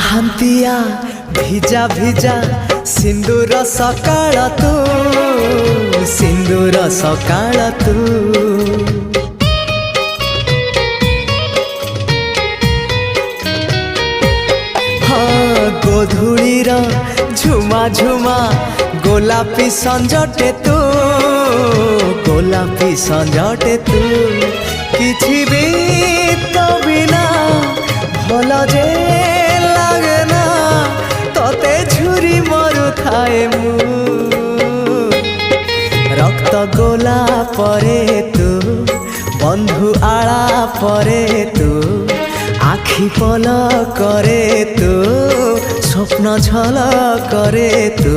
ପାହାନ୍ତିଆ ଭିଜା ଭିଜା ସିନ୍ଦୁର ସକାଳ ତୁ, ସିନ୍ଦୁର ସକାଳ ତୁ। ହଁ ଗୋଧୂଳିର ଝୁମା ଝୁମା ଗୋଲାପୀ ସଞ୍ଜଟେ ତୁ, ଗୋଲାପୀ ସଞ୍ଜଟେ ତୁ। କିଛି ବି ତ ବିନା ଭଲ ଯେ লাগে না, তোতে ঝুরি মরুথায়ে মু। রক্ত গোলা পরে তু, বন্ধু আড়া পরে তু, আখি পল করে তু, স্বপ্ন ঝল করে তু।